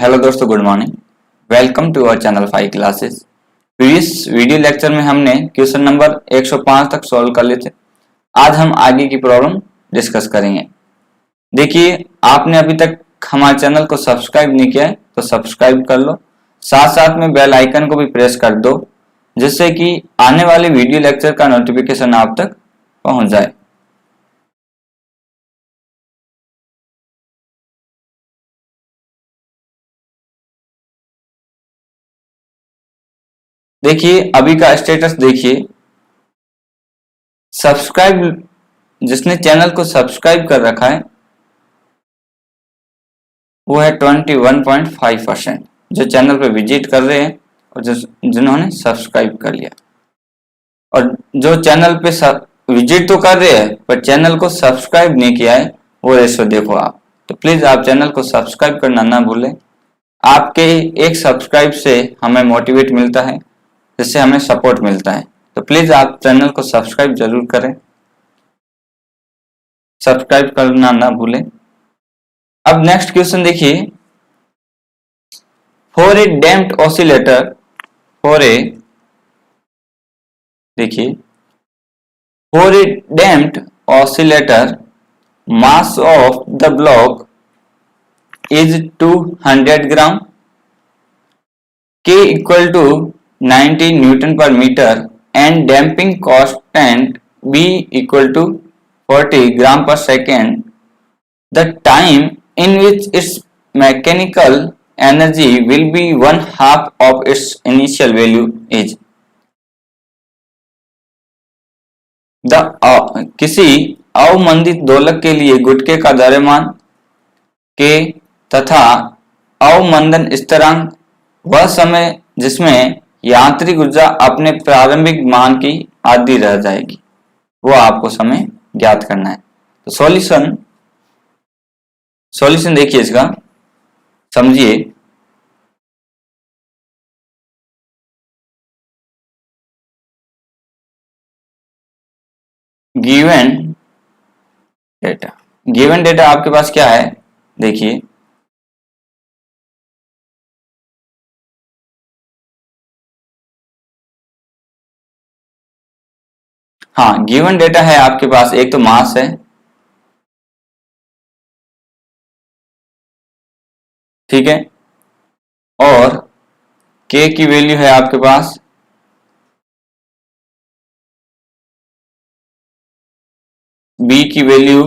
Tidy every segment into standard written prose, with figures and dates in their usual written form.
Hello दोस्तों, good morning. Welcome to our channel 5 classes. Previous video lecture में हमने question number 105 तक solve कर लिए थे। आज हम आगे की प्रॉब्लम डिस्कस करेंगे। देखिए, आपने अभी तक हमारे चैनल को सब्सक्राइब नहीं किया है तो सब्सक्राइब कर लो, साथ साथ में बेल आइकन को भी प्रेस कर दो, जिससे कि आने वाले वीडियो लेक्चर का नोटिफिकेशन आप तक पहुंच जाए। देखिए, अभी का स्टेटस देखिए। सब्सक्राइब, जिसने चैनल को सब्सक्राइब कर रखा है वो है 21.5% जो चैनल पे विजिट कर रहे हैं और जिन्होंने सब्सक्राइब कर लिया। और जो चैनल पे विजिट तो कर रहे हैं पर चैनल को सब्सक्राइब नहीं किया है, वो रेशो देखो आप। तो प्लीज आप चैनल को सब्सक्राइब करना ना भूलें। आपके एक सब्सक्राइब से हमें मोटिवेट मिलता है, जिससे हमें सपोर्ट मिलता है। तो प्लीज आप चैनल को सब्सक्राइब जरूर करें, सब्सक्राइब करना ना भूलें। अब नेक्स्ट क्वेश्चन देखिए। For a damped oscillator, for a देखिए for a damped oscillator mass of the block is 200 gram, K equal to 90 Newton per meter and damping constant B equal to 40 gram per second. The time in which its mechanical energy will be one half of its initial value is. किसी अवमंदित दोलक के लिए गुटके का द्रव्यमान K तथा अवमंदन स्थिरांक वह समय जिसमें यांत्रिक ऊर्जा अपने प्रारंभिक मान की आधी रह जाएगी, वो आपको समय ज्ञात करना है। तो सॉल्यूशन देखिए, इसका समझिए। गिवन डेटा आपके पास क्या है, देखिए। हाँ, गिवन डेटा है आपके पास, एक तो मास है, ठीक है, और K की वैल्यू है आपके पास B की वैल्यू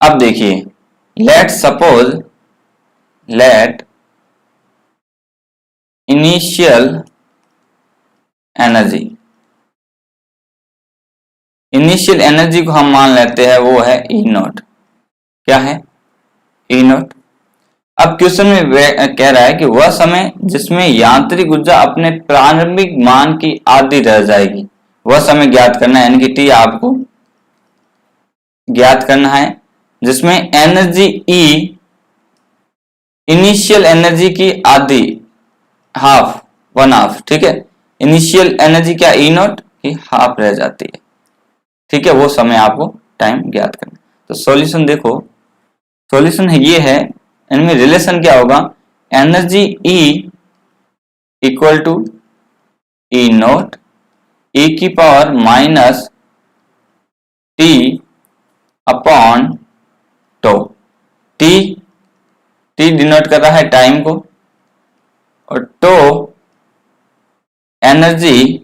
अब देखिए, लेट इनिशियल एनर्जी को हम मान लेते हैं, वो है E नॉट। क्या है? E not. अब क्वेश्चन में कह रहा है कि वह समय जिसमें यांत्रिक ऊर्जा अपने प्रारंभिक मान की आधी रह जाएगी, वह समय ज्ञात करना है, यानी कि T आपको ज्ञात करना है, जिसमें एनर्जी E इनिशियल एनर्जी की आधी, वन हाफ, ठीक है। इनिशियल एनर्जी क्या, E नॉट की हाफ रह जाती है, ठीक है। वो समय आपको टाइम ज्ञात करना। तो सॉल्यूशन देखो, सॉल्यूशन ये है, इनमें रिलेशन क्या होगा, energy E equal to E naught E की power minus T upon tau. T denote कर रहा है टाइम को, और tau energy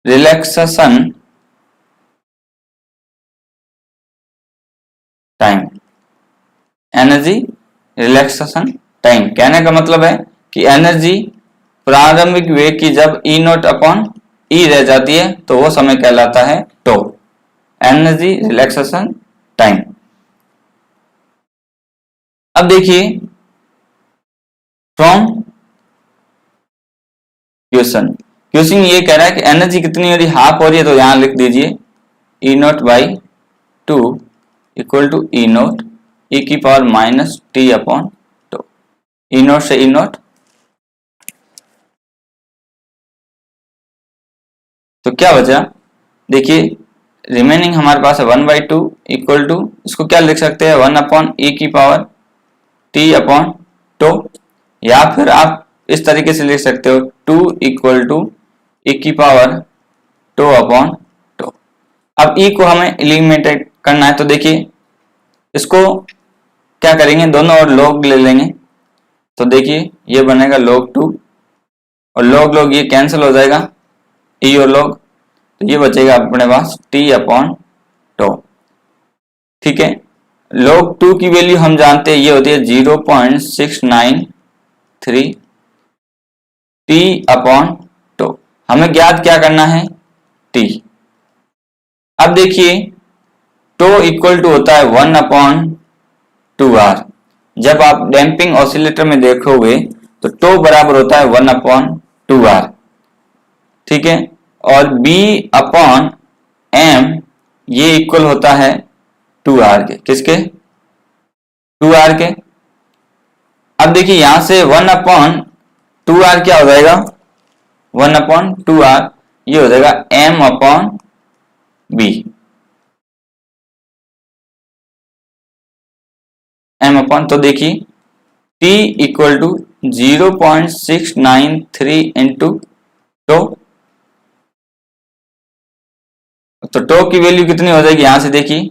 relaxation time. Energy relaxation time कहने का मतलब है कि एनर्जी प्रारंभिक वेग की जब E नॉट अपॉन E रह जाती है तो वो समय कहलाता है टो, एनर्जी रिलैक्सेशन टाइम। अब देखिए फ्रॉम क्वेश्चन ये कह रहा है कि एनर्जी कितनी हो रही, हाफ हो रही है, तो यहां लिख दीजिए E naught by 2 equal to E naught E की power minus T upon tau. E naught से E नॉट क्या बचा, देखिए रिमेनिंग हमारे पास है 1/2 इक्वल टू, इसको क्या लिख सकते हैं 1/e⁻ t/τ, या फिर आप इस तरीके से लिख सकते हो 2 इक्वल टू e⁻τ/τ। अब e को हमें एलिमिनेट करना है, तो देखिए इसको क्या करेंगे, दोनों और log ले लेंगे, तो देखिए ये बनेगा log2 और log ये कैंसिल हो जाएगा, e और log, तो ये बचेगा अपने पास t/τ। ठीक है, log2 की वैल्यू हम जानते हैं ये होती है 0.693 t/τ। हमें ज्ञात क्या करना है, t। अब देखिए τ इक्वल टू होता है 1/2r। जब आप डैम्पिंग ऑसिलेटर में देखोगे तो τ बराबर होता है 1/2r। ठीक है, और B/m ये इक्वल होता है 2r के, किसके, 2r के। अब देखिए यहां से 1/2r क्या हो जाएगा, 1/2r ये हो जाएगा m/b, तो देखिए t equal to 0.693 into tau, तो टो की वैल्यू कितनी हो जाएगी, यहां से देखिए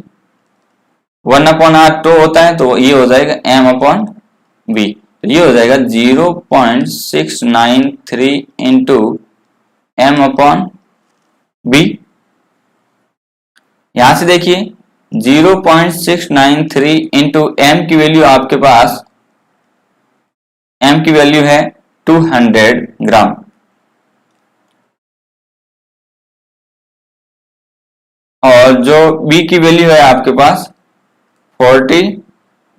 1/r टो होता है, तो ये हो जाएगा m/b, तो ये हो जाएगा 0.693 इंटू m/b। यहां से देखिए 0.693 इंटू m की वैल्यू आपके पास, m की वैल्यू है 200 ग्राम, और जो b की वैल्यू है आपके पास 40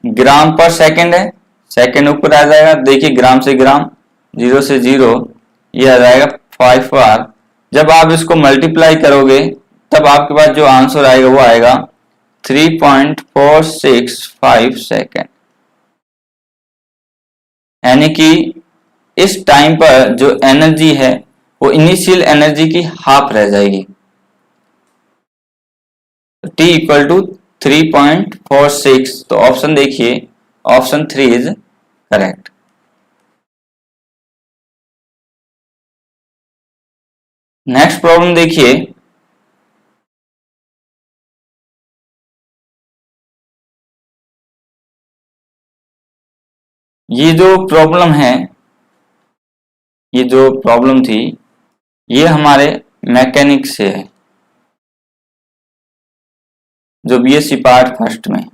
ग्राम पर सेकंड है, सेकंड ऊपर आ जाएगा, देखिए ग्राम से ग्राम, 0 से 0 ये आ जाएगा 5r। जब आप इसको मल्टीप्लाई करोगे तब आपके पास जो आंसर आएगा वो आएगा 3.465 सेकेंड, यानी कि इस टाइम पर जो एनर्जी है वो इनिशियल एनर्जी की हाफ रह जाएगी। t इक्वल टू 3.46, तो ऑप्शन देखिए, option 3 is correct. Next problem देखिए, ये जो प्रॉब्लम है, ये जो प्रॉब्लम थी ये हमारे मैकेनिक से है, जो बीएससी पार्ट फर्स्ट में।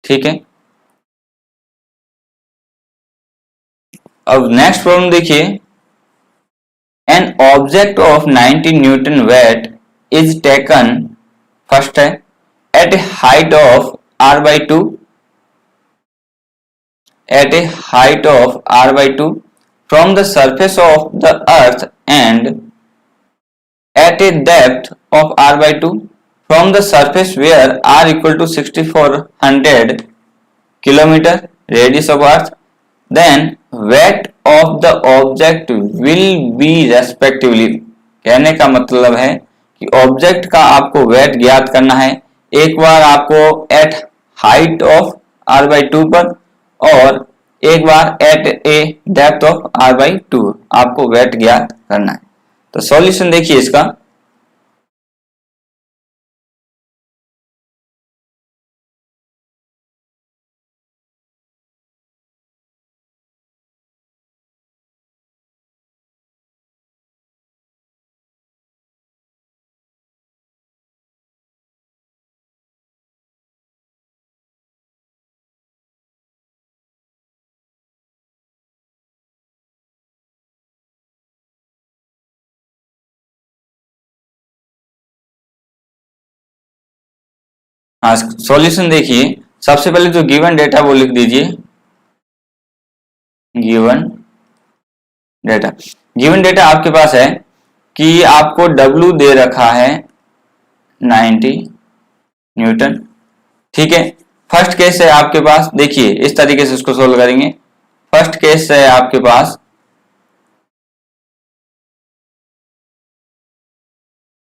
ठीक है, अब नेक्स्ट प्रॉब्लम देखिए, an object of 90 newton weight is taken, first है, at a height of r/2, at a height of r/2 from the surface of the earth and at a depth of r/2 from the surface where r equal to 6400 kilometer radius of earth, then weight of the object will be respectively। कहने का मतलब है कि object का आपको wait ज्ञात करना है, एक बार आपको एट हाइट ऑफ r/2 पर और एक बार at a depth of r/2 आपको वेट ज्ञात करना है। तो सॉल्यूशन देखिए इसका, हाँ सॉल्यूशन देखिए, सबसे पहले जो गिवन डेटा वो लिख दीजिए, गिवन डेटा आपके पास है कि आपको W दे रखा है 90 न्यूटन। ठीक है, फर्स्ट केस है आपके पास, देखिए इस तरीके से इसको सोल्व करेंगे। फर्स्ट केस है आपके पास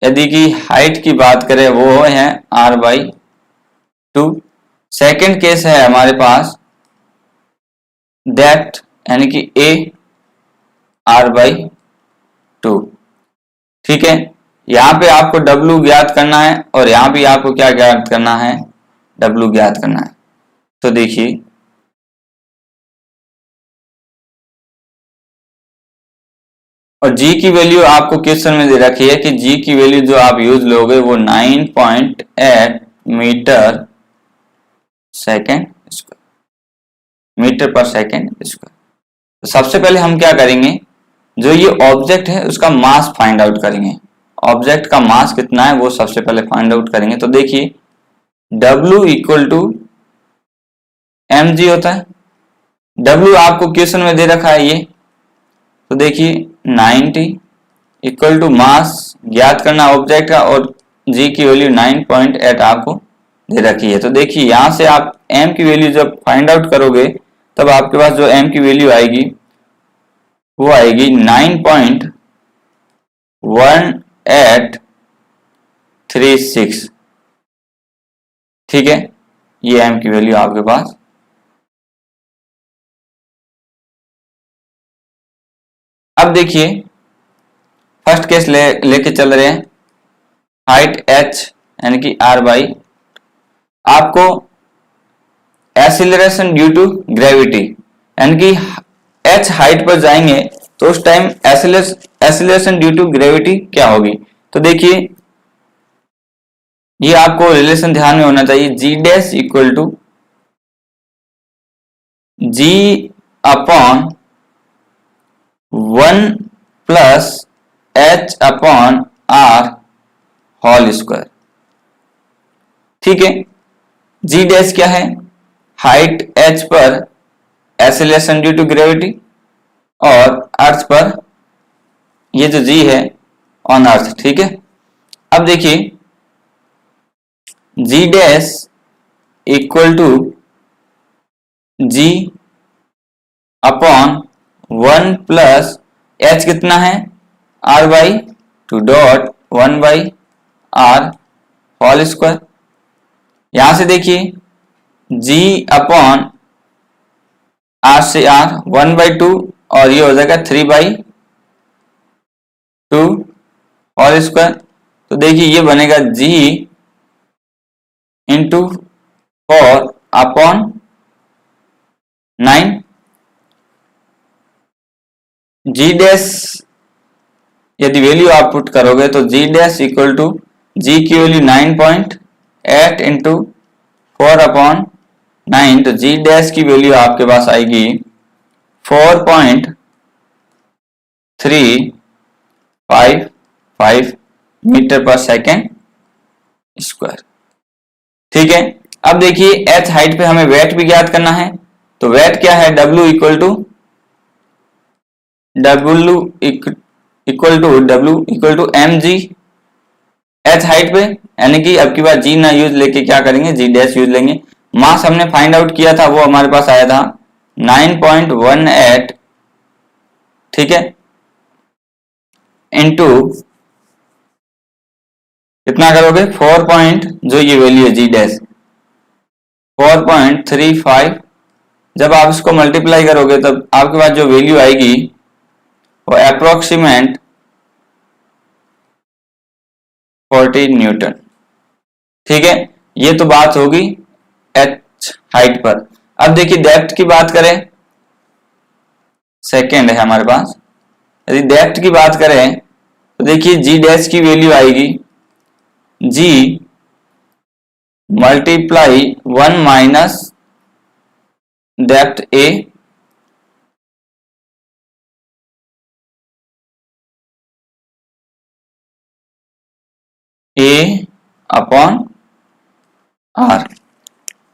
यदि कि हाइट की बात करें वो है r/2। सेकंड केस है हमारे पास डेप्थ यानी कि a r/2। ठीक है, यहाँ पे आपको W ज्ञात करना है और यहाँ भी आपको क्या ज्ञात करना है, W ज्ञात करना है। तो देखिए और G की वैल्यू आपको क्वेश्चन में दे रखी है कि G की वैल्यू जो आप यूज लोगे वो 9.8 मीटर सेकेंड स्क्वायर, मीटर पर सेकेंड स्क्वायर। तो सबसे पहले हम क्या करेंगे, जो ये ऑब्जेक्ट है उसका मास फाइंड आउट करेंगे। ऑब्जेक्ट का मास कितना है वो सबसे पहले फाइंड आउट करेंगे। तो देखिए W इक्वल टू mg होता है। W आपको क्वेश्चन में दे रखा है ये, तो देखिए 90 इक्वल टू मास ज्ञात करना ऑब्जेक्ट का और g की वैल्यू 9.8 आपको दे रखी है। तो देखिए यहां से आप m की वैल्यू जब फाइंड आउट करोगे तब आपके पास जो m की वैल्यू आएगी वो आएगी 9.1836। ठीक है, ये m की वैल्यू आपके पास। अब देखिए फर्स्ट केस लेके चल रहे हैं, हाइट h यानी कि r/, आपको एक्सीलरेशन ड्यू टू ग्रेविटी यानी कि h हाइट पर जाएंगे तो उस time acceleration due to gravity क्या होगी। तो देखिए ये आपको रिलेशन ध्यान में होना चाहिए, g dash equal to g upon 1 plus h upon r whole square. ठीक है, g डैश क्या है, हाइट h पर एक्सीलरेशन ड्यू टू ग्रेविटी और अर्थ पर ये जो g है ऑन अर्थ। ठीक है, अब देखिए g dash equal to g upon 1 plus h कितना है r/2 dot 1/r whole square. यहां से देखिए g अपॉन r से r 1/2 और ये हो जाएगा 3/2 होल स्क्वायर। तो देखिए ये बनेगा g into 4 upon 9। g dash यदि वैल्यू आप पुट करोगे तो g dash equal to g की वैल्यू 9.8 इंटू 4 अपॉन 9, तो g डैश की वैल्यू आपके पास आएगी 4.355 मीटर पर सेकेंड स्क्वायर। ठीक है, अब देखिए h हाइट पे हमें वेट भी ज्ञात करना है। तो वेट क्या है, W equal to mg h height पे, यानी कि अब की बार g ना यूज लेके क्या करेंगे, g डैश यूज लेंगे। मास हमने फाइंड आउट किया था वो हमारे पास आया था 9.18। ठीक है, इनटू कितना करोगे 4 जो ये वैल्यू है g डैश 4.35। जब आप इसको मल्टीप्लाई करोगे तब आपके पास जो वैल्यू आएगी वो अप्रोक्सीमेट 40 न्यूटन। ठीक है, ये तो बात होगी h हाइट पर। अब देखिए डेप्थ की बात करें, सेकेंड है हमारे पास। यदि डेप्थ की बात करें तो देखिए g डैश की वैल्यू आएगी g multiply 1 minus depth a upon r।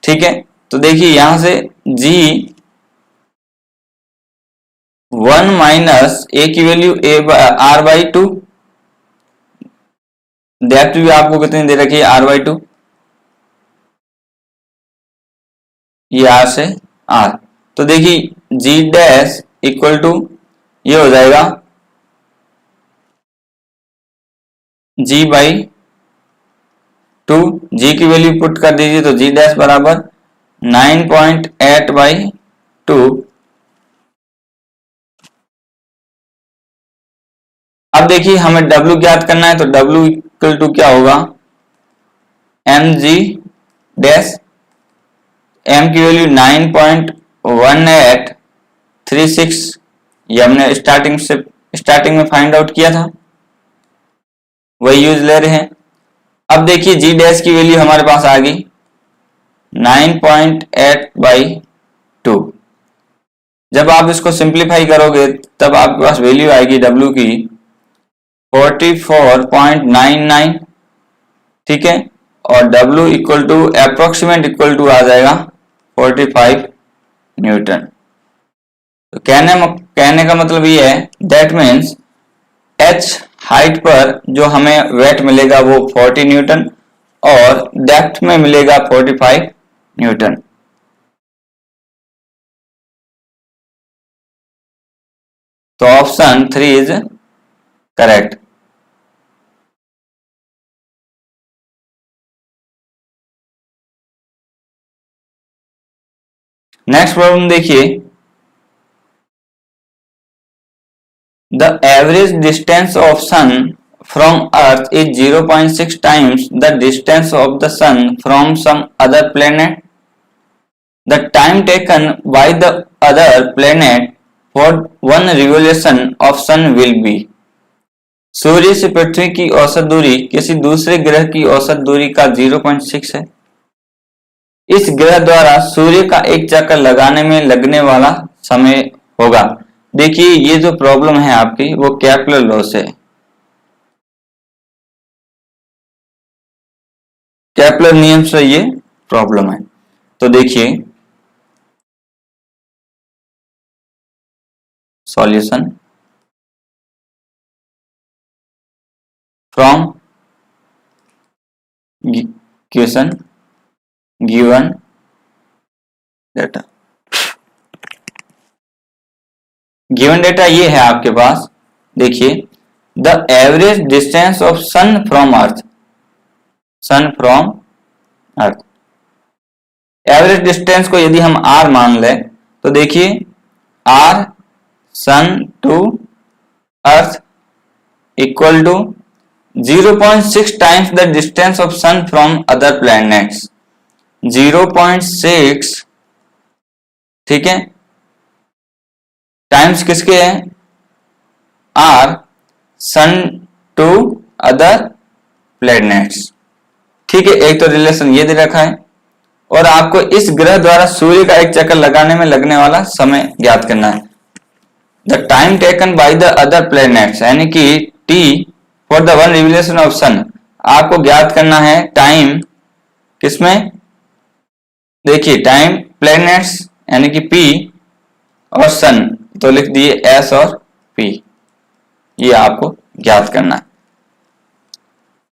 ठीक है, तो देखिए यहां से g 1 माइनस a की वैल्यू r/2, डेप्थ भी आपको कितनी दे रखी है r/2, ये r से r। तो देखिए g डैश इक्वल टू ये हो जाएगा जी बाई 2, जी की वैल्यू पुट कर दीजिए तो जी डैश बराबर 9.8 बाई 2। अब देखिए हमें W ज्ञात करना है तो W इक्वल टू क्या होगा, एम जी डैश, m की वैल्यू 9.1836, ये हमने स्टार्टिंग में फाइंड आउट किया था, वही यूज ले रहे हैं। अब देखिए जी डैश की वैल्यू हमारे पास आ गई 9.8 बाई 2। जब आप इसको सिंप्लीफाई करोगे तब आपके पास वैल्यू आएगी W की 44.99, ठीक है, और W equal to approximate equal to आ जाएगा 45 न्यूटन। तो कहने का मतलब ये है, दैट मीन्स H हाइट पर जो हमें वेट मिलेगा वो 40 न्यूटन और डेप्थ में मिलेगा 45 न्यूटन। तो option 3 is correct. Next problem देखिए, the average distance of sun from earth is 0.6 times the distance of the sun from some other planet. The time taken by the other planet for one revolution of sun will be. सूर्य से पृथ्वी की औसत दूरी किसी दूसरे ग्रह की औसत दूरी का 0.6 है। इस ग्रह द्वारा सूर्य का एक चक्कर लगाने में लगने वाला समय होगा। देखिए ये जो प्रॉब्लम है आपकी वो केपलर लॉ से है, केपलर नियम से ये प्रॉब्लम है। तो देखिए solution, from question given data. Given data ये है आपके पास, देखिए the average distance of sun from earth, sun from earth, average distance को यदि हम r मान लें तो देखिए r sun to earth equal to 0.6 times the distance of sun from other planets. 0.6, ठीक है, टाइम्स किसके हैं, r sun to other planets, ठीक है। एक तो रिलेशन ये दे रखा है और आपको इस ग्रह द्वारा सूर्य का एक चक्कर लगाने में लगने वाला समय ज्ञात करना है। The time taken by the other planets यानी कि t for the one revolution of sun, आपको ज्ञात करना है टाइम किसमें, देखिए टाइम प्लैनेट्स यानी कि p और सन, तो लिख दिए s और p, ये आपको ज्ञात करना है।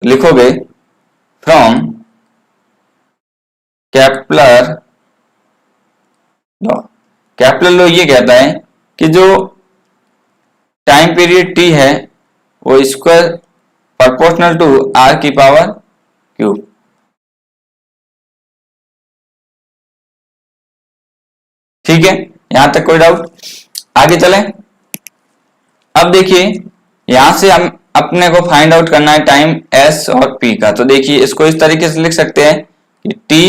लिखोगे from Kepler law. Kepler law ये कहता है कि जो टाइम पीरियड t है वो स्क्वायर प्रोपोर्शनल टू r की पावर क्यूब। ठीक है, यहां तक कोई डाउट? आगे चलें। अब देखिए यहां से हम अपने को फाइंड आउट करना है टाइम s और p का। तो देखिए इसको इस तरीके से लिख सकते हैं कि t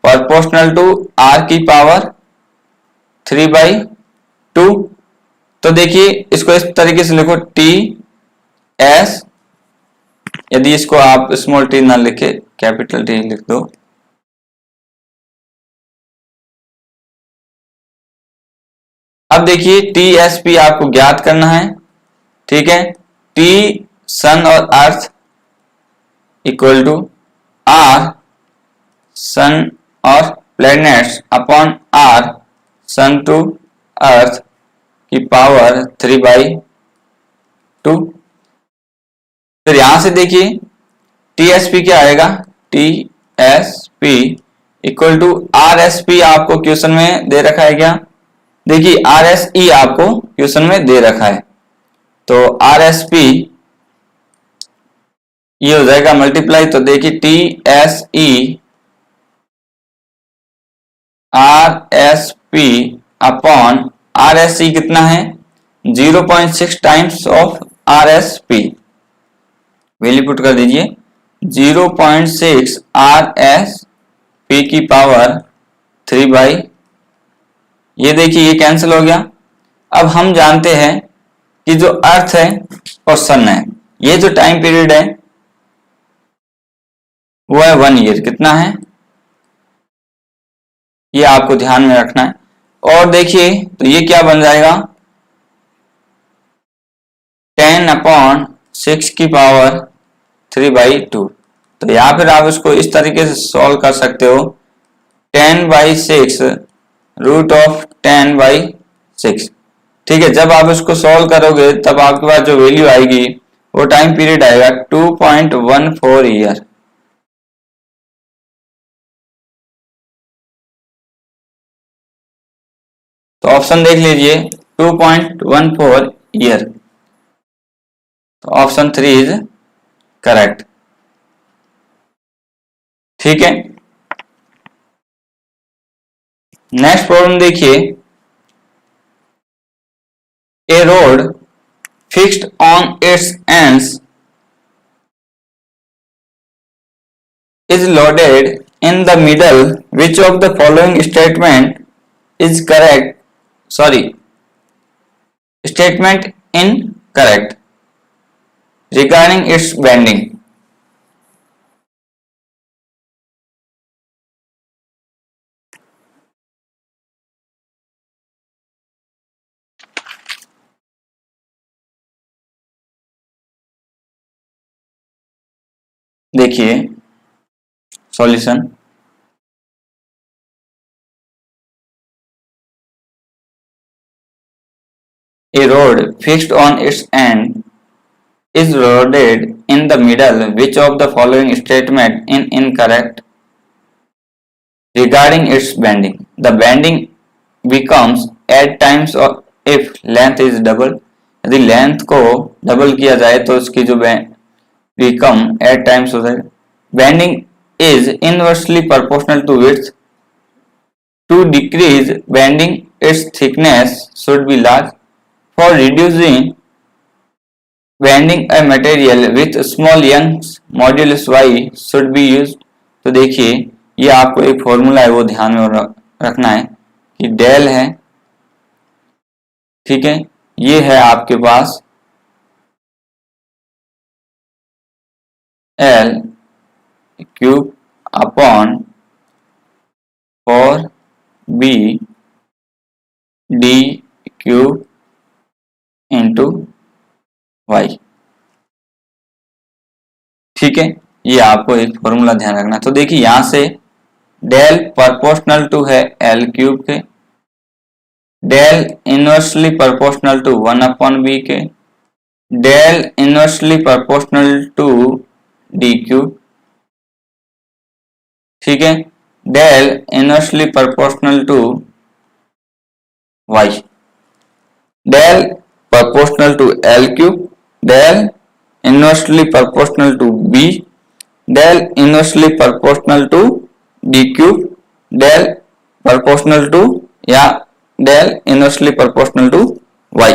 प्रोपोर्शनल टू r की पावर 3/2। तो देखिए इसको इस तरीके से लिखो t s, यदि इसको आप स्मॉल t ना लिखे कैपिटल T लिख दो। अब देखिए टी एस पी आपको ज्ञात करना है, ठीक है। टी सन और earth equal to R sun और planets upon R sun to earth की पावर 3/2। फिर यहां से देखिए टी एस पी क्या आएगा, T S P equal to R S P आपको क्वेश्चन में दे रखा है क्या, देखिए आर एस ई आपको क्वेश्चन में दे रखा है। तो आर एस पी ये हो जाएगा मल्टीप्लाई, तो देखिए TSE RSP अपॉन RSE कितना है 0.6 times of RSP, value put कर दीजिए 0.6 RSP की पावर 3 बाई, ये देखिए ये कैंसिल हो गया। अब हम जानते हैं कि जो अर्थ है और सन है, ये जो टाइम पीरियड है वो है 1 ईयर, कितना है ये आपको ध्यान में रखना है। और देखिए तो ये क्या बन जाएगा 10/6 की पावर 3/2। तो या फिर आप इसको इस तरीके से सॉल्व कर सकते हो 10/6 रूट ऑफ 10/6। ठीक है, जब आप इसको सॉल्व करोगे तब आपके पास जो वैल्यू आएगी वो टाइम पीरियड आएगा 2.14 ईयर। तो ऑप्शन देख लीजिए 2.14 ईयर, तो ऑप्शन 3 इज करेक्ट। ठीक है, नेक्स्ट प्रॉब्लम देखिए, a rod fixed on its ends is loaded in the middle, which of the following statement is correct, sorry statement incorrect regarding its bending. देखिए solution, a road fixed on its end is loaded in the middle, which of the following statement is incorrect regarding its bending? The bending becomes 8 times or if length is double, यदि length को double किया जाए तो उसकी जो become 8 times हो जाएगा। Bending is inversely proportional to width. To decrease bending, its thickness should be large. For reducing bending, a material with small Young's modulus y should be used. तो देखिए ये आपको एक फॉर्मूला है वो ध्यान में रखना है कि डेल है, ठीक है, ये है आपके पास L cube upon 4B D cube into Y. ठीक है, ये आपको एक फॉर्मूला ध्यान रखना। तो देखिए यहां से डेल प्रोपोर्शनल टू है L क्यूब के, del inversely proportional to 1/b के, del inversely proportional to D cube, ठीक है, del inversely proportional to y, del proportional to L cube, del inversely proportional to B, del inversely proportional to D cube, del proportional to या del inversely proportional to Y।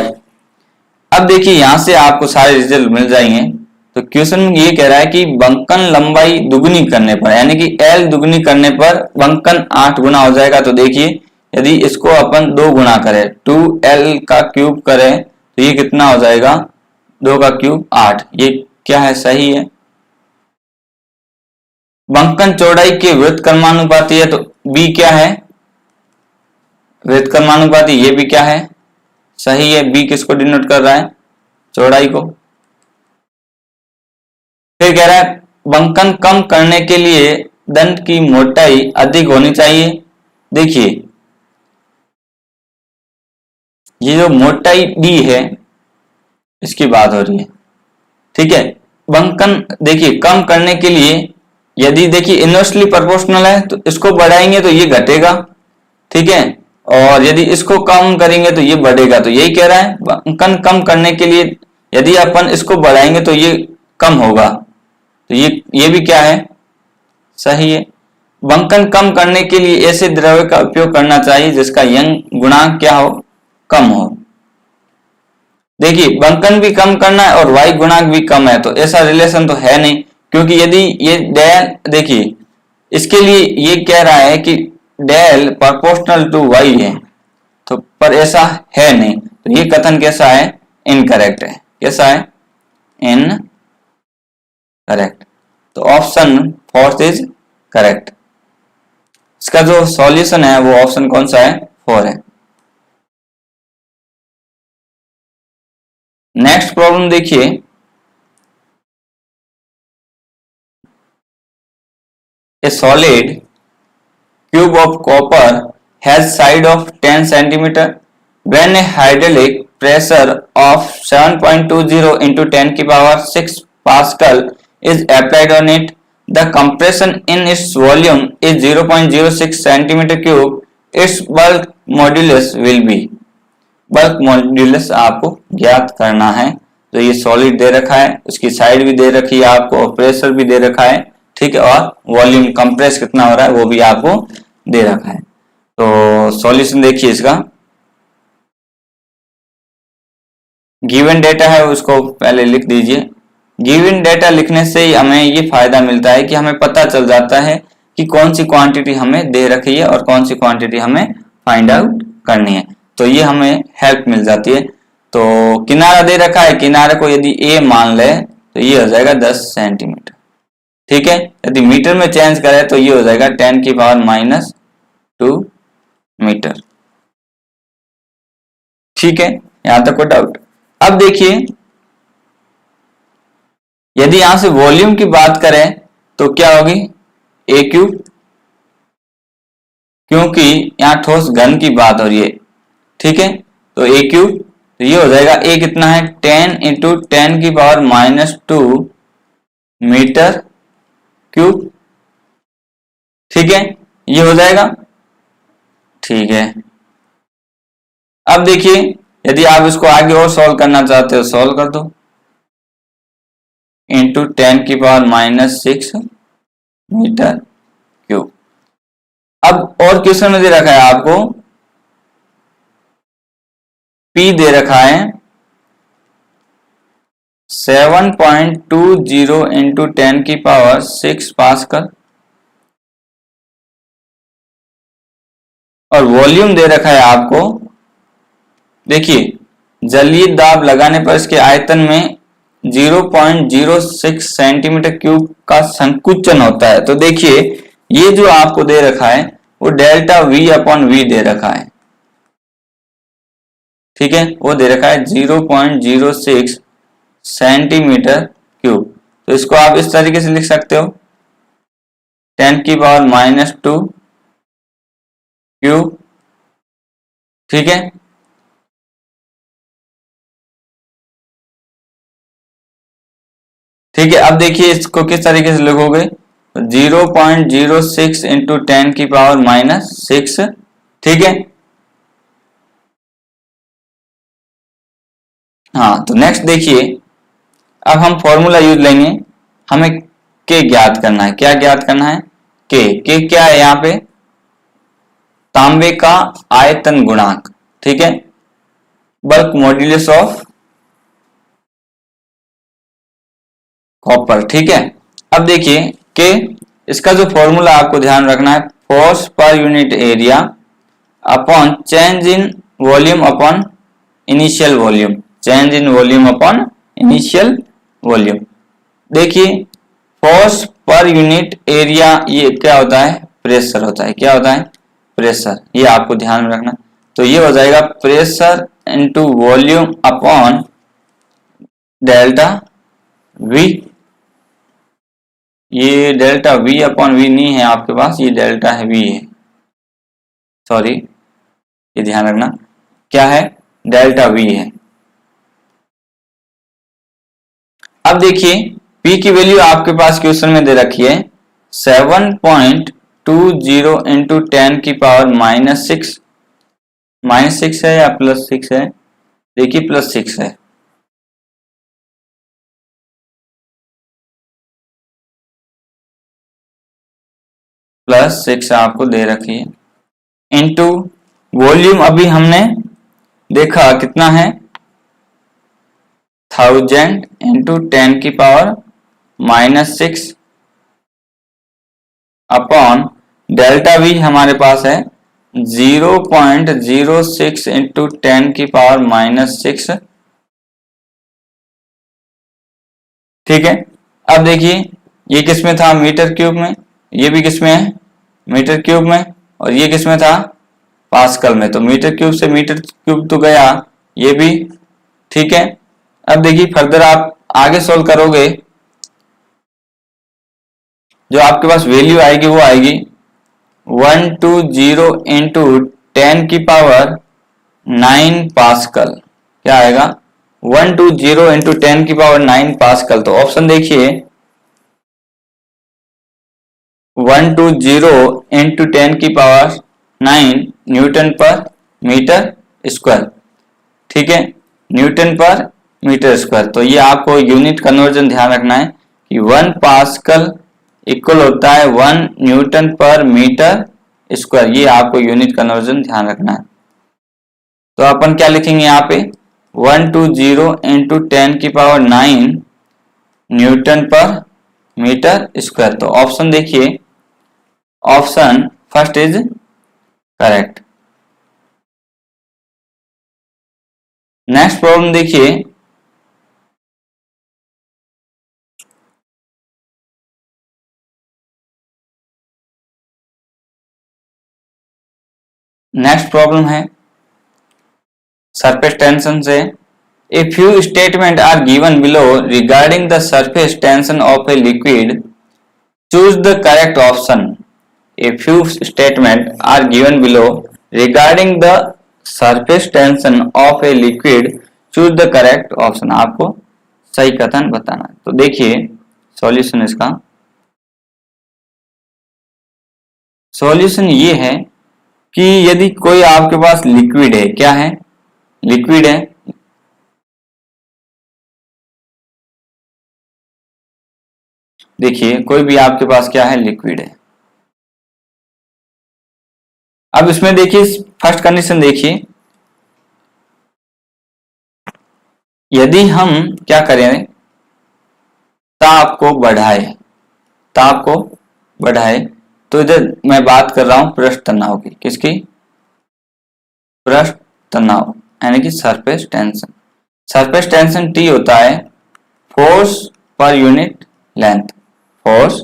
अब देखिए यहां से आपको सारे result मिल जाएंगे। तो क्वेश्चन में ये कह रहा है कि बंकन लंबाई दुगनी करने पर, यानी कि L दुगनी करने पर बंकन 8 गुना हो जाएगा। तो देखिए यदि इसको अपन 2 गुना करें, 2L का क्यूब करें तो ये कितना हो जाएगा 2 का क्यूब 8। ये क्या है, सही है। बंकन चौड़ाई के व्युत्क्रमानुपाती है, तो B क्या है व्युत्क्रमानुपाती, ये भी क्या है सही है। B किसको डिनोट कर रहा है, चौड़ाई को। फिर कह रहा है बंकन कम करने के लिए दंड की मोटाई अधिक होनी चाहिए। देखिए ये जो मोटाई D है इसकी बात हो रही है, ठीक है। बंकन देखिए कम करने के लिए यदि देखिए इनवर्सली प्रोपोर्शनल है तो इसको बढ़ाएंगे तो ये घटेगा, ठीक है, और यदि इसको कम करेंगे तो ये बढ़ेगा। तो यही कह रहा है बंकन कम करने के लिए यदि अपन इसको बढ़ाएंगे तो ये कम होगा, तो ये भी क्या है, सही है। बंकन कम करने के लिए ऐसे द्रव्य का उपयोग करना चाहिए जिसका यंग गुणांक क्या हो, कम हो। देखिए बंकन भी कम करना है और वाई गुणांक भी कम है, तो ऐसा रिलेशन तो है नहीं, क्योंकि यदि ये डेल, देखिए इसके लिए ये कह रहा है कि डेल प्रोपोर्शनल टू वाई है, तो पर ऐसा है नहीं, तो ये कथन कैसा है, इनकरेक्ट है। कैसा है, इनकरेक्ट। तो ऑप्शन फोर्थ इज करेक्ट। इसका जो सॉल्यूशन है वो ऑप्शन कौन सा है, 4 है। नेक्स्ट प्रॉब्लम देखिए, ए solid cube of copper has side of 10 centimeter. When a hydraulic pressure of 7.20 into 10 की power 6 Pascal is applied on it, the compression in its volume is 0.06 centimeter cube. Its bulk modulus will be. Bulk modulus आपको ज्ञात करना है। तो ये solid दे रखा है, उसकी साइड भी दे रखी है आपको, और प्रेशर भी दे रखा है, ठीक है, और वॉल्यूम कंप्रेस कितना हो रहा है वो भी आपको दे रखा है। तो सॉल्यूशन देखिए इसका, गिवन डेटा है उसको पहले लिख दीजिए। गिवन डेटा लिखने से ही हमें ये फायदा मिलता है कि हमें पता चल जाता है कि कौन सी क्वांटिटी हमें दे रखी है और कौन सी क्वांटिटी हमें फाइंड आउट करनी है, तो ये हमें हेल्प मिल जाती है। तो किनारा दे रखा है, किनारे को यदि ए मान ले तो ये हो जाएगा 10 सेंटीमीटर, ठीक है। यदि मीटर में चेंज करें तो ये हो जाएगा 10 की पावर -2 मीटर, ठीक है। यहां तक कोई डाउट? अब देखिए यदि यहां से वॉल्यूम की बात करें तो क्या होगी, ए क्यूब, क्योंकि यहां ठोस घन की बात हो रही है, ठीक है। तो ए क्यूब, तो ये हो जाएगा ए कितना है, 10 इंटू 10 की पावर -2 मीटर क्यूब, ठीक है, ये हो जाएगा, ठीक है। अब देखिए यदि आप इसको आगे और सॉल्व करना चाहते हो, सॉल्व कर दो, इंटू 10 की पावर -6 मीटर क्यूब। अब और क्वेश्चन में दे रखा है आपको, P दे रखा है 7.20 इंटू 10 की पावर 6 पास्कल, और वॉल्यूम दे रखा है आपको, देखिए जलीय दाब लगाने पर इसके आयतन में 0.06 सेंटीमीटर क्यूब का संकुचन होता है। तो देखिए ये जो आपको दे रखा है वो डेल्टा V अपॉन V दे रखा है, ठीक है, वो दे रखा है 0.06 सेंटीमीटर क्यूब। तो इसको आप इस तरीके से लिख सकते हो, 10 की पावर -2 क्यूब, ठीक है। ठीक है, अब देखिए इसको किस तरीके से लिखोगे, 0.06 इंटू 10 की पावर -6, ठीक है। हाँ, तो नेक्स्ट देखिए, अब हम फॉर्मूला यूज लेंगे, हमें के ज्ञात करना है। क्या ज्ञात करना है, के क्या है यहाँ पे, तांबे का आयतन गुणांक, ठीक है, बल्क मॉड्यूलस ऑफ कॉपर, ठीक है। अब देखिए के, इसका जो फॉर्मूला आपको ध्यान रखना है, force per unit area upon change in volume upon initial volume, change in volume upon initial volume. देखिए फोर्स पर यूनिट एरिया ये क्या होता है, प्रेशर होता है, क्या होता है, प्रेशर, ये आपको ध्यान में रखना। तो ये हो जाएगा pressure into volume upon delta we. ये डेल्टा V अपॉन V नहीं है आपके पास, ये डेल्टा है V है, सॉरी, ये ध्यान रखना, क्या है, डेल्टा V है। अब देखिए P की वैल्यू आपके पास क्वेश्चन में दे रखी है 7.20 इंटू 10 की पावर -6 है या +6 है, देखिए +6 है, +6 आपको दे रखी है, इनटू वॉल्यूम अभी हमने देखा कितना है 1000 इंटू 10⁻⁻6 अपॉन डेल्टा वी हमारे पास है 0.06 इंटू 10⁻⁻6। ठीक है, अब देखिए ये किस में था, मीटर क्यूब में, ये भी किस में है, मीटर क्यूब में, और ये किस में था, पास्कल में। तो मीटर क्यूब से मीटर क्यूब तो गया, ये भी। ठीक है, अब देखिए फर्दर आप आगे सोल्व करोगे, जो आपके पास वैल्यू आएगी वो आएगी 120 इंटू 10⁻9 पास्कल। क्या आएगा, 120 इंटू 10⁻9 पास्कल। तो ऑप्शन देखिए 120 into 10⁻9 newton per metre square. ठीक है, न्यूटन पर मीटर स्क्वायर। तो ये आपको यूनिट कन्वर्जन ध्यान रखना है कि 1 पास्कल इक्वल होता है 1 न्यूटन पर मीटर स्क्वायर। ये आपको यूनिट कन्वर्जन ध्यान रखना है। तो अपन क्या लिखेंगे यहाँ पे 120 into 10⁻9 newton per metre square. तो ऑप्शन देखिए, option first is correct. Next problem देखिए, नेक्स्ट प्रॉब्लम है सरफेस टेंशन से। A few statement are given below regarding the surface tension of a liquid, choose the correct option. A few statement are given below regarding the surface tension of a liquid, choose the correct option. आपको सही कथन बताना है। तो देखिए solution इसका, solution ये है कि यदि कोई आपके पास लिक्विड है, क्या है, लिक्विड है, देखिए कोई भी आपके पास क्या है, लिक्विड है। अब इसमें देखिए फर्स्ट कंडीशन देखिए, यदि हम क्या करें, ताप को बढ़ाए, ताप को बढ़ाए, तो इधर मैं बात कर रहा हूं पृष्ठ तनाव की, किसकी, पृष्ठ तनाव यानी कि surface tension. Surface tension T होता है force per unit length, force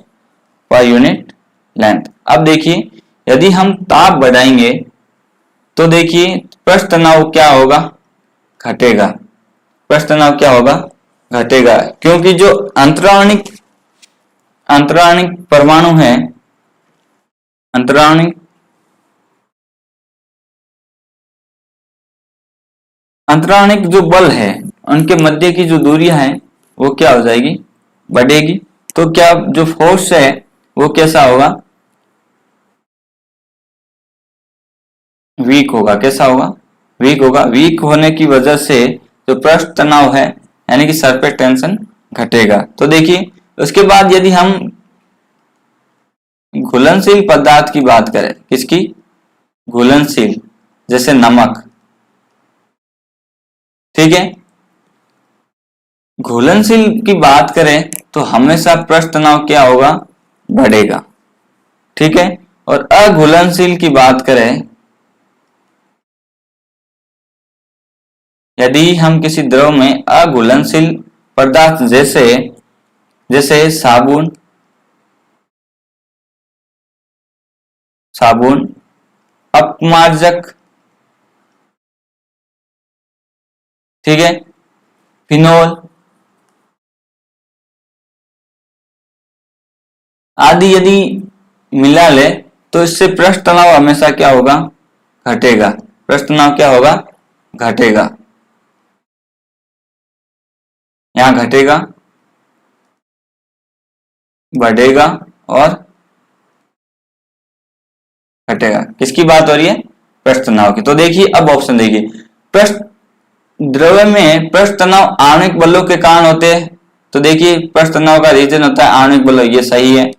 per unit length. अब देखिए यदि हम ताप बढ़ाएंगे तो देखिए पृष्ठ तनाव क्या होगा, घटेगा। पृष्ठ तनाव क्या होगा, घटेगा, क्योंकि जो अंतराणिक परमाणु है, अंतराणिक जो बल है उनके मध्य की जो दूरियां हैं वो क्या हो जाएगी, बढ़ेगी। तो क्या जो फोर्स है वो कैसा होगा, वीक होगा। कैसा होगा, वीक होगा। वीक होने की वजह से जो पृष्ठ तनाव है यानी कि सरफेस टेंशन घटेगा। तो देखिए उसके बाद यदि हम घुलनशील पदार्थ की बात करें, किसकी, घुलनशील, जैसे नमक। ठीक है, घुलनशील की बात करें तो हमेशा पृष्ठ तनाव क्या होगा, बढ़ेगा। ठीक है, और अघुलनशील की बात करें, यदि हम किसी द्रव में अघुलनशील पदार्थ जैसे साबुन, अपमार्जक, ठीक है, फिनोल आदि यदि मिला ले तो इससे पृष्ठ तनाव हमेशा क्या होगा, घटेगा। पृष्ठ तनाव क्या होगा, घटेगा। यहां घटेगा, बढ़ेगा और घटेगा। किसकी बात हो रही है, पृष्ठ तनाव की। तो देखिए अब ऑप्शन देखिए, पृष्ठ द्रव्य में पृष्ठ तनाव आणविक बलों के कारण होते हैं। तो देखिए पृष्ठ तनाव का रीजन होता है आणविक बलों, ये सही है।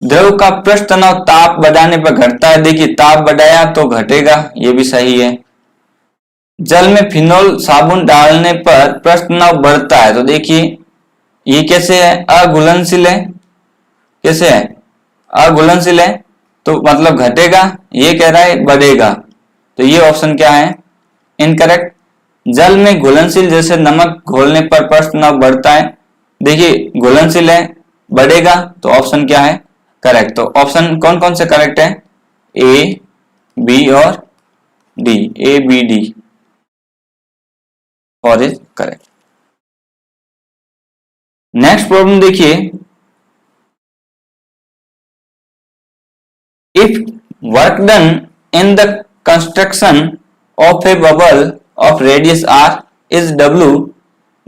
द्रव का पृष्ठ तनाव ताप बढ़ाने पर घटता है। देखिए ताप बढ़ाया तो घटेगा, ये भी सही है। जल में फिनोल साबुन डालने पर पृष्ठ तनाव बढ़ता है, तो देखिए ये कैसे है, अघुलनशील है। कैसे है, अघुलनशील है, तो मतलब घटेगा, ये कह रहा है बढ़ेगा, तो ये ऑप्शन क्या है, इनकरेक्ट। जल में घुलनशील जैसे नमक घोलने पर पृष्ठ तनाव बढ़ता है। देखिए घुलनशील है, बढ़ेगा, तो ऑप्शन क्या है, करेक्ट। तो ऑप्शन कौन कौन से करेक्ट है, ए, बी और डी, ए बी डी और इज करेक्ट। नेक्स्ट प्रॉब्लम देखिए, if work done in the construction of a bubble of radius r is w,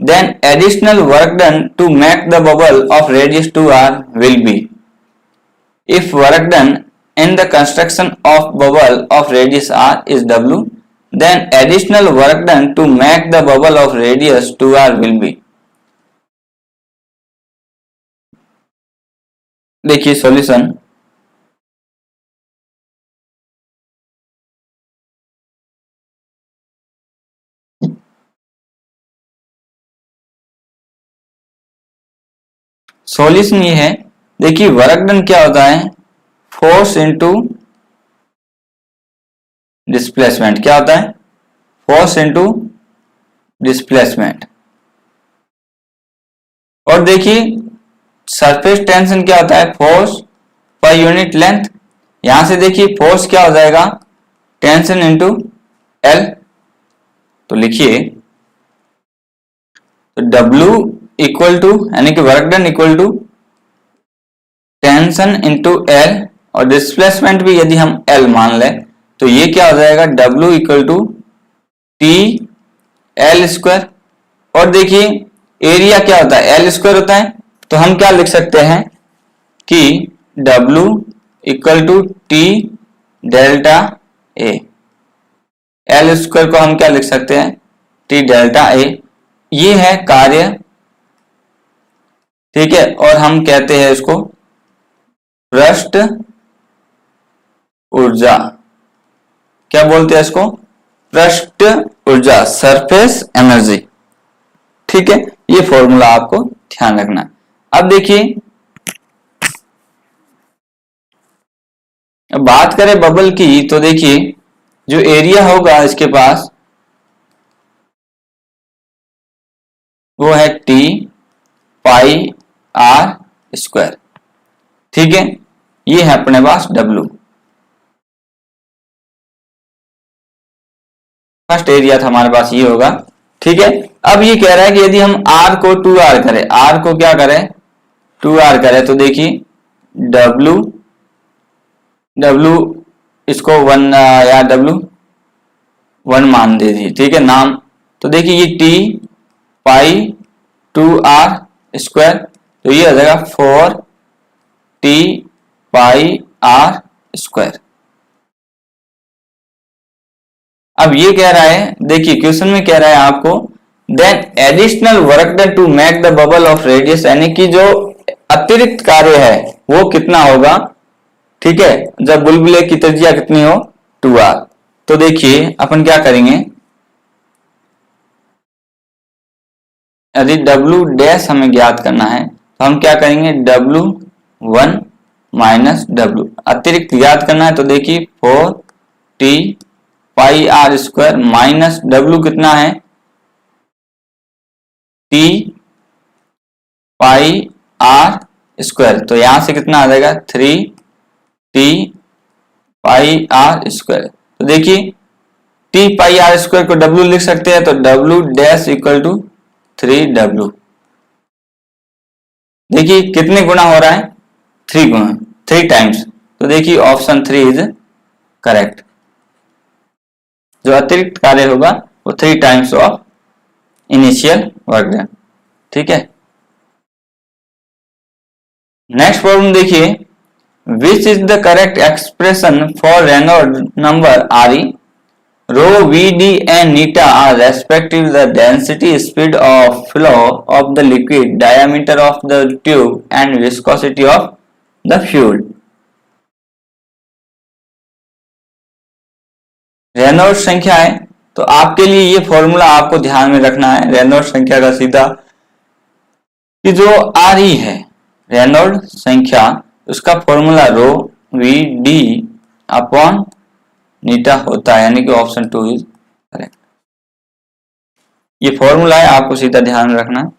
then additional work done to make the bubble of radius 2r will be. If work done in the construction of bubble of radius r is w, then additional work done to make the bubble of radius 2r will be. देखिए solution, solution ये है। देखिए work done क्या होता है, force into displacement. क्या होता है, फोर्स इनटू डिस्प्लेसमेंट। और देखिए सरफेस टेंशन क्या होता है, फोर्स पर यूनिट लेंथ। यहां से देखिए फोर्स क्या हो जाएगा, टेंशन इनटू एल। तो लिखिए तो W इक्वल टू यानी कि work done equal to tension into L, और डिस्प्लेसमेंट भी यदि हम L मान लें तो ये क्या हो जाएगा, W equal to T L square. और देखिए एरिया क्या होता है, L स्क्वायर होता है, तो हम क्या लिख सकते हैं कि W equal to T delta A. L square को हम क्या लिख सकते हैं, टी डेल्टा ए। ये है कार्य, ठीक है, और हम कहते हैं इसको पृष्ठ ऊर्जा। क्या बोलते हैं इसको, पृष्ठ ऊर्जा, सरफेस एनर्जी। ठीक है, ये फॉर्मूला आपको ध्यान रखना है। अब देखिए, अब बात करें बबल की, तो देखिए जो एरिया होगा इसके पास वो है टी पाई आर स्क्वायर। ठीक है, ये है अपने पास W। फर्स्ट एरिया था हमारे पास, ये होगा। ठीक है, अब ये कह रहा है कि यदि हम R को 2R करें, R को क्या करें 2R करें, तो देखिए W इसको 1 या W1 मान दीजिए। ठीक है नाम, तो देखिए ये T पाई 2R स्क्वायर, तो ये हो जाएगा 4T पाई R स्क्वायर। अब ये कह रहा है, देखिए क्वेश्चन में कह रहा है आपको then additional work done to make the bubble of radius, यानी कि जो अतिरिक्त कार्य है वो कितना होगा। ठीक है, जब बुलबुले की त्रिज्या कितनी हो 2R। तो देखिए अपन क्या करेंगे, यदि W डैश हमें ज्ञात करना है तो हम क्या करेंगे, W1 माइनस W अतिरिक्त ज्ञात करना है। तो देखिए 4T pi R square minus W कितना है T पाई आर स्क्वायर, तो यहां से कितना आ जाएगा 3T पाई आर स्क्वायर। तो देखिए T पाई आर स्क्वायर को W लिख सकते हैं, तो W dash equal to 3W। देखिए कितने गुना हो रहा है, 3 गुना, 3 टाइम्स। तो देखिए ऑप्शन 3 इज करेक्ट। जो अतिरिक्त कार्य होगा वो 3 times of initial work done. ठीक है, नेक्स्ट प्रॉब्लम देखिए, which is the correct expression for Reynold number RE, rho VD and neta are respectively the density, speed of flow of the liquid, diameter of the tube and viscosity of the fuel. Reynolds संख्या है, तो आपके लिए ये formula आपको ध्यान में रखना है। रेनॉल्ड्स संख्या का सीधा कि जो आ रही है रेनॉल्ड संख्या, उसका formula rho v d upon eta होता है, यानी कि ऑप्शन 2 इज करेक्ट। ये फॉर्मूला है, आपको सीधा ध्यान में रखना है।